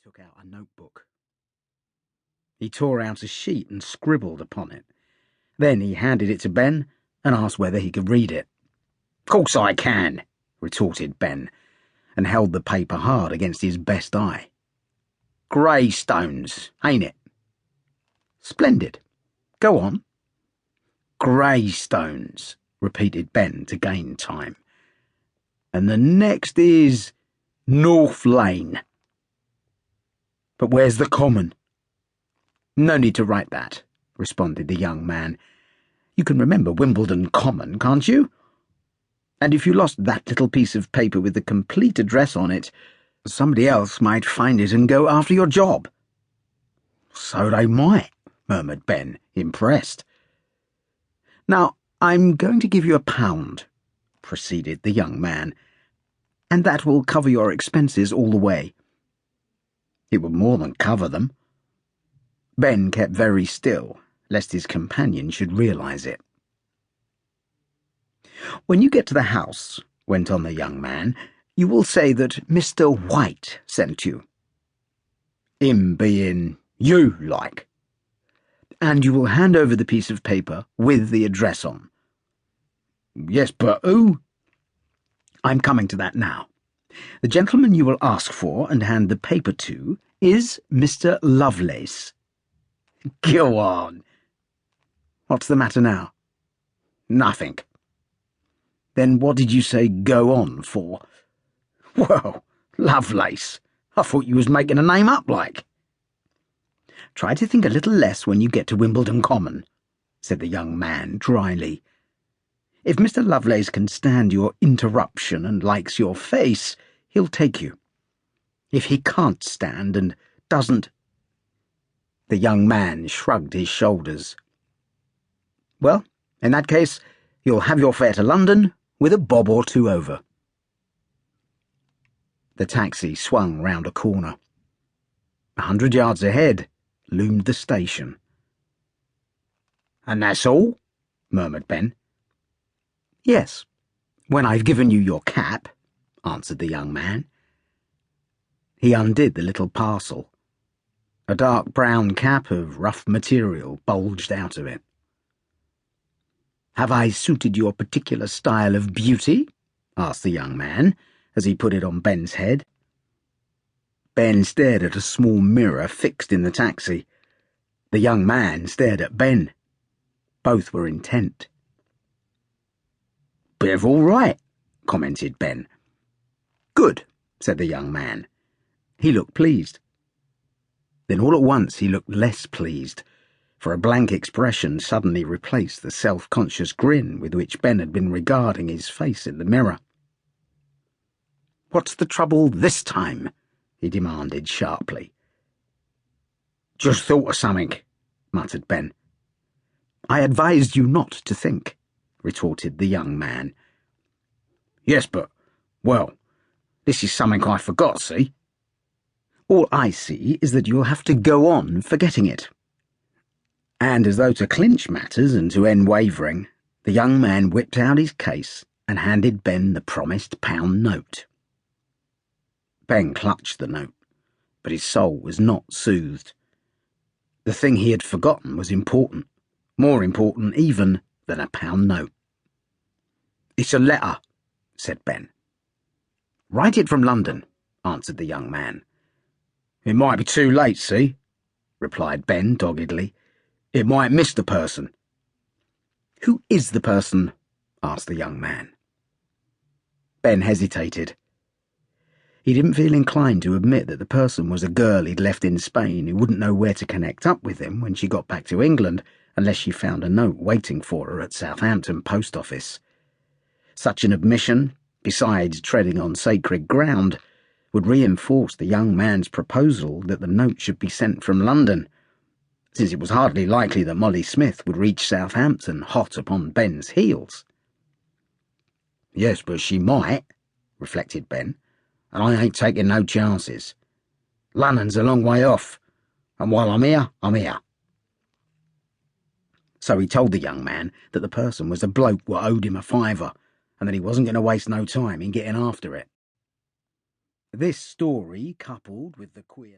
took out a notebook. He tore out a sheet and scribbled upon it. Then he handed it to Ben and asked whether he could read it. "Course I can," retorted Ben, and held the paper hard against his best eye. "Greystones, ain't it?" "Splendid. Go on." "Greystones," repeated Ben to gain time. "And the next is North Lane." "But where's the common?" "No need to write that," responded the young man. "You can remember Wimbledon Common, can't you? And if you lost that little piece of paper with the complete address on it, somebody else might find it and go after your job." "So they might," murmured Ben, impressed. "Now, I'm going to give you £1," proceeded the young man, "and that will cover your expenses all the way." It would more than cover them. Ben kept very still, lest his companion should realise it. "When you get to the house," went on the young man, "you will say that Mr. White sent you. Him being you, like. And you will hand over the piece of paper with the address on." "Yes, but who?" "I'm coming to that now. The gentleman you will ask for and hand the paper to is Mr. Lovelace." "Go on." "What's the matter now?" "Nothing." "Then what did you say go on for?" "Well, Lovelace. I thought you was making a name up like." "Try to think a little less when you get to Wimbledon Common," said the young man dryly. "If Mr. Lovelace can stand your interruption and likes your face, he'll take you. If he can't stand and doesn't—" The young man shrugged his shoulders. "Well, in that case, you'll have your fare to London with a bob or two over." The taxi swung round a corner. 100 yards ahead loomed the station. "And that's all?" murmured Ben. "Yes, when I've given you your cap," answered the young man. He undid the little parcel. A dark brown cap of rough material bulged out of it. "Have I suited your particular style of beauty?" asked the young man, as he put it on Ben's head. Ben stared at a small mirror fixed in the taxi. The young man stared at Ben. Both were intent. "Bit of all right," commented Ben. "Good," said the young man. He looked pleased. Then all at once he looked less pleased, for a blank expression suddenly replaced the self-conscious grin with which Ben had been regarding his face in the mirror. "What's the trouble this time?" he demanded sharply. "Just thought of something," muttered Ben. "I advised you not to think," retorted the young man. "Yes, but, well, this is something I forgot, see?" "All I see is that you'll have to go on forgetting it." And as though to clinch matters and to end wavering, the young man whipped out his case and handed Ben the promised £1 note. Ben clutched the note, but his soul was not soothed. The thing he had forgotten was important, more important even than a £1 note. "It's a letter," said Ben. "Write it from London," answered the young man. "It might be too late, see?" replied Ben doggedly. "It might miss the person." "Who is the person?" asked the young man. Ben hesitated. He didn't feel inclined to admit that the person was a girl he'd left in Spain who wouldn't know where to connect up with him when she got back to England unless she found a note waiting for her at Southampton post office. Such an admission, besides treading on sacred ground, would reinforce the young man's proposal that the note should be sent from London, since it was hardly likely that Molly Smith would reach Southampton hot upon Ben's heels. "Yes, but she might," reflected Ben, "and I ain't taking no chances. London's a long way off, and while I'm here, I'm here." So he told the young man that the person was a bloke what owed him a £5, and that he wasn't going to waste no time in getting after it. This story, coupled with the queer